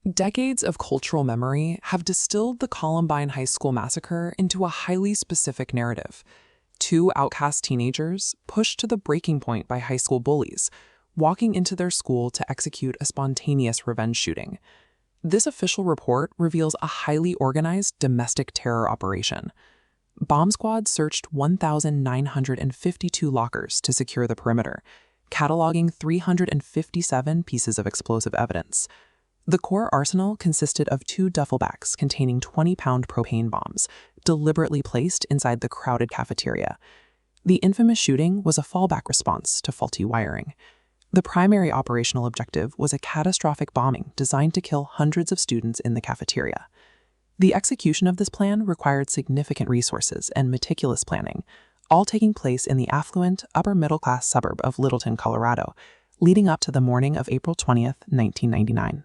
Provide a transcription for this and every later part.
Decades of cultural memory have distilled the Columbine High School Massacre into a highly specific narrative. Two outcast teenagers, pushed to the breaking point by high school bullies, walking into their school to execute a spontaneous revenge shooting. This official report reveals a highly organized domestic terror operation. Bomb squads searched 1,952 lockers to secure the perimeter, cataloging 357 pieces of explosive evidence. The core arsenal consisted of 2 duffel bags containing 20-pound propane bombs, deliberately placed inside the crowded cafeteria. The infamous shooting was a fallback response to faulty wiring. The primary operational objective was a catastrophic bombing designed to kill hundreds of students in the cafeteria. The execution of this plan required significant resources and meticulous planning, all taking place in the affluent, upper-middle-class suburb of Littleton, Colorado, leading up to the morning of April 20th, 1999.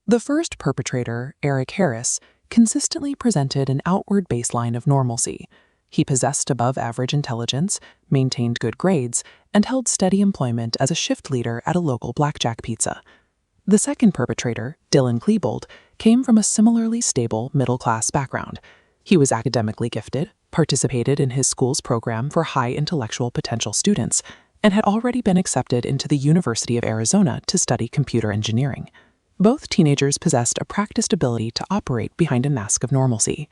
The first perpetrator, Eric Harris, consistently presented an outward baseline of normalcy. He possessed above-average intelligence, maintained good grades, and held steady employment as a shift leader at a local blackjack pizza. The second perpetrator, Klebold, came from a similarly stable middle-class background. He was academically gifted, participated in his school's program for high intellectual potential students, and had already been accepted into the University of Arizona to study computer engineering. Both teenagers possessed a practiced ability to operate behind a mask of normalcy.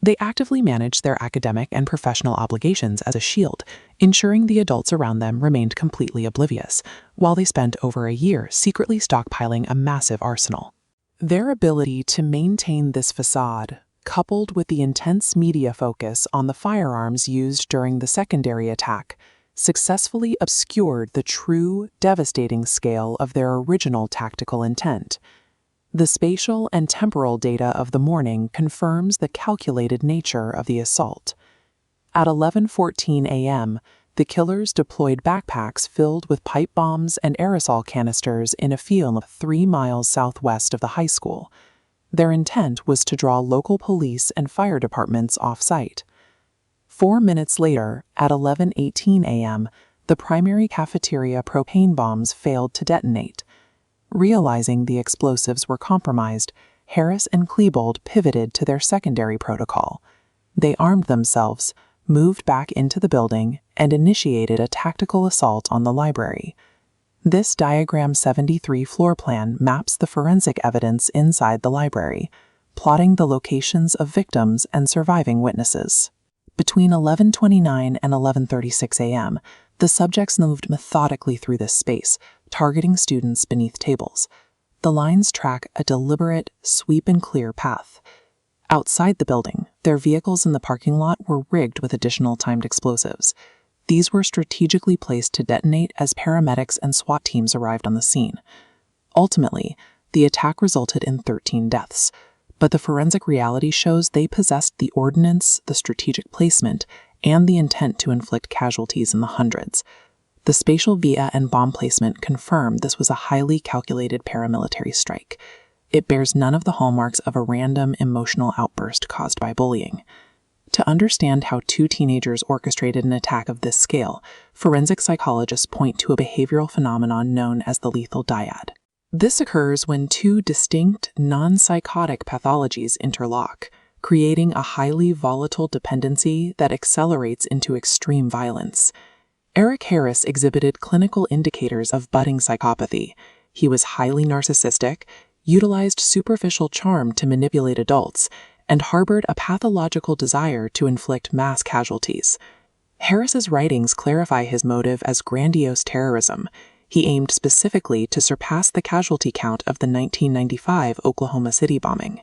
They actively managed their academic and professional obligations as a shield, ensuring the adults around them remained completely oblivious, while they spent over a year secretly stockpiling a massive arsenal. Their ability to maintain this facade, coupled with the intense media focus on the firearms used during the secondary attack, successfully obscured the true, devastating scale of their original tactical intent. The spatial and temporal data of the morning confirms the calculated nature of the assault. At 11:14 a.m., the killers deployed backpacks filled with pipe bombs and aerosol canisters in a field 3 miles southwest of the high school. Their intent was to draw local police and fire departments off-site. 4 minutes later, at 11:18 a.m., the primary cafeteria propane bombs failed to detonate. Realizing the explosives were compromised, Harris and Klebold pivoted to their secondary protocol. They armed themselves, moved back into the building, and initiated a tactical assault on the library. This Diagram 73 floor plan maps the forensic evidence inside the library, plotting the locations of victims and surviving witnesses. Between 11:29 and 11:36 a.m., the subjects moved methodically through this space, targeting students beneath tables. The lines track a deliberate, sweep-and-clear path. Outside the building, their vehicles in the parking lot were rigged with additional timed explosives. These were strategically placed to detonate as paramedics and SWAT teams arrived on the scene. Ultimately, the attack resulted in 13 deaths, but the forensic reality shows they possessed the ordnance, the strategic placement, and the intent to inflict casualties in the hundreds. The spatial via and bomb placement confirm this was a highly calculated paramilitary strike. It bears none of the hallmarks of a random emotional outburst caused by bullying. To understand how 2 teenagers orchestrated an attack of this scale, forensic psychologists point to a behavioral phenomenon known as the lethal dyad. This occurs when 2 distinct, non-psychotic pathologies interlock, creating a highly volatile dependency that accelerates into extreme violence. Eric Harris exhibited clinical indicators of budding psychopathy. He was highly narcissistic, utilized superficial charm to manipulate adults, and harbored a pathological desire to inflict mass casualties. Harris's writings clarify his motive as grandiose terrorism. He aimed specifically to surpass the casualty count of the 1995 Oklahoma City bombing.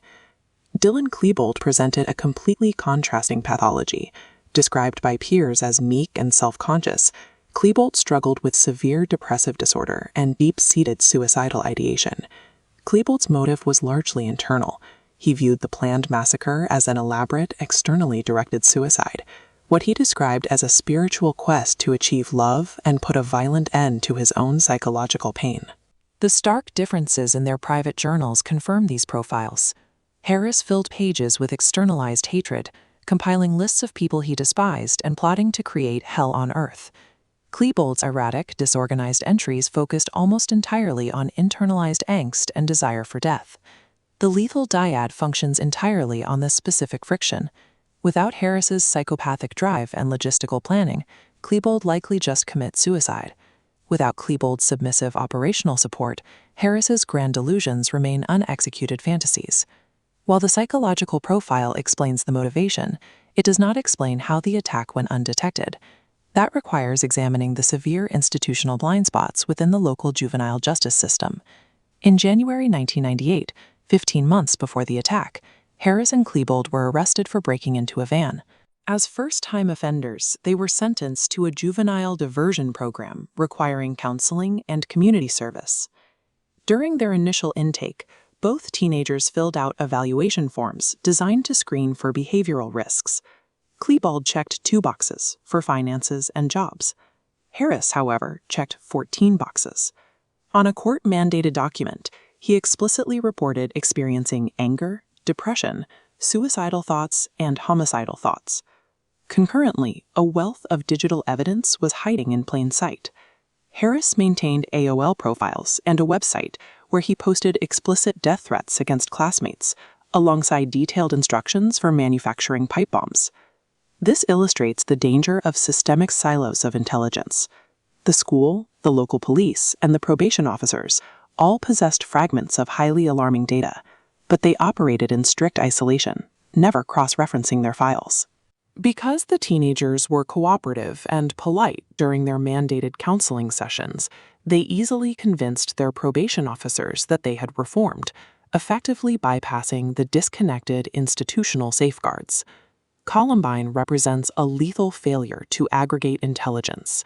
Klebold presented a completely contrasting pathology. Described by peers as meek and self-conscious, Klebold struggled with severe depressive disorder and deep-seated suicidal ideation. Klebold's motive was largely internal. He viewed the planned massacre as an elaborate, externally directed suicide, what he described as a spiritual quest to achieve love and put a violent end to his own psychological pain. The stark differences in their private journals confirm these profiles. Harris filled pages with externalized hatred, compiling lists of people he despised and plotting to create hell on earth. Klebold's erratic, disorganized entries focused almost entirely on internalized angst and desire for death. The lethal dyad functions entirely on this specific friction. Without Harris's psychopathic drive and logistical planning, Klebold likely just commits suicide. Without Klebold's submissive operational support, Harris's grand delusions remain unexecuted fantasies. While the psychological profile explains the motivation, it does not explain how the attack went undetected. That requires examining the severe institutional blind spots within the local juvenile justice system. In January 1998, 15 months before the attack, Harris and Klebold were arrested for breaking into a van. As first-time offenders, they were sentenced to a juvenile diversion program requiring counseling and community service. During their initial intake, both teenagers filled out evaluation forms designed to screen for behavioral risks. Klebold checked 2 boxes for finances and jobs. Harris, however, checked 14 boxes. On a court-mandated document, he explicitly reported experiencing anger, depression, suicidal thoughts, and homicidal thoughts. Concurrently, a wealth of digital evidence was hiding in plain sight. Harris maintained AOL profiles and a website where he posted explicit death threats against classmates, alongside detailed instructions for manufacturing pipe bombs. This illustrates the danger of systemic silos of intelligence. The school, the local police, and the probation officers all possessed fragments of highly alarming data, but they operated in strict isolation, never cross-referencing their files. Because the teenagers were cooperative and polite during their mandated counseling sessions, they easily convinced their probation officers that they had reformed, effectively bypassing the disconnected institutional safeguards. Columbine represents a lethal failure to aggregate intelligence.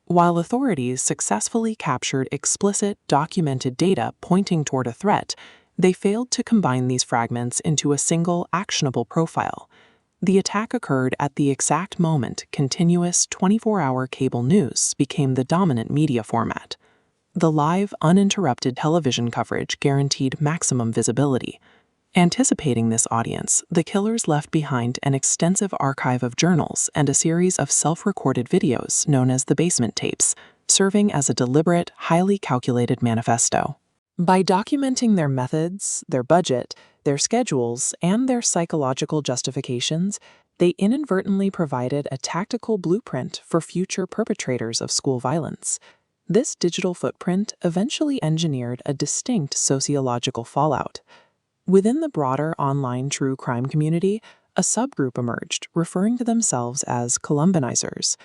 While authorities successfully captured explicit, documented data pointing toward a threat, they failed to combine these fragments into a single, actionable profile. The attack occurred at the exact moment continuous 24-hour cable news became the dominant media format. The live, uninterrupted television coverage guaranteed maximum visibility. Anticipating this audience, the killers left behind an extensive archive of journals and a series of self-recorded videos known as the basement tapes, serving as a deliberate, highly calculated manifesto. By documenting their methods, their budget, their schedules, and their psychological justifications, they inadvertently provided a tactical blueprint for future perpetrators of school violence. This digital footprint eventually engineered a distinct sociological fallout. Within the broader online true crime community, a subgroup emerged referring to themselves as Columbanizers.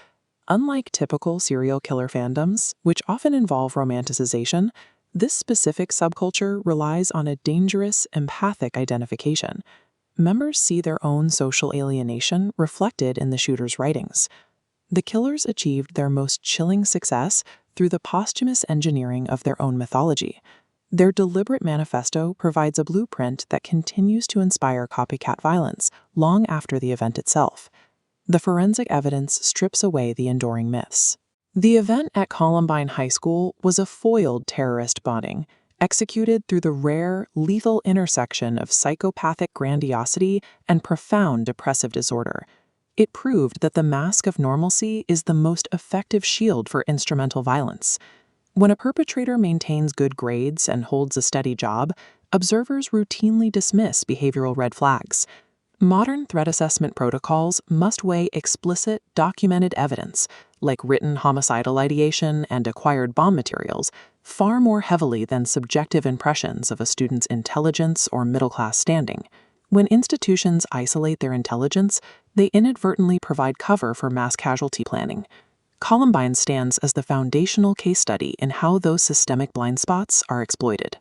Unlike typical serial killer fandoms, which often involve romanticization, this specific subculture relies on a dangerous, empathic identification. Members see their own social alienation reflected in the shooter's writings. The killers achieved their most chilling success through the posthumous engineering of their own mythology. Their deliberate manifesto provides a blueprint that continues to inspire copycat violence long after the event itself. The forensic evidence strips away the enduring myths. The event at Columbine High School was a foiled terrorist bombing, executed through the rare, lethal intersection of psychopathic grandiosity and profound depressive disorder. It proved that the mask of normalcy is the most effective shield for instrumental violence. When a perpetrator maintains good grades and holds a steady job, observers routinely dismiss behavioral red flags. Modern threat assessment protocols must weigh explicit, documented evidence, like written homicidal ideation and acquired bomb materials, far more heavily than subjective impressions of a student's intelligence or middle-class standing. When institutions isolate their intelligence, they inadvertently provide cover for mass casualty planning. Columbine stands as the foundational case study in how those systemic blind spots are exploited.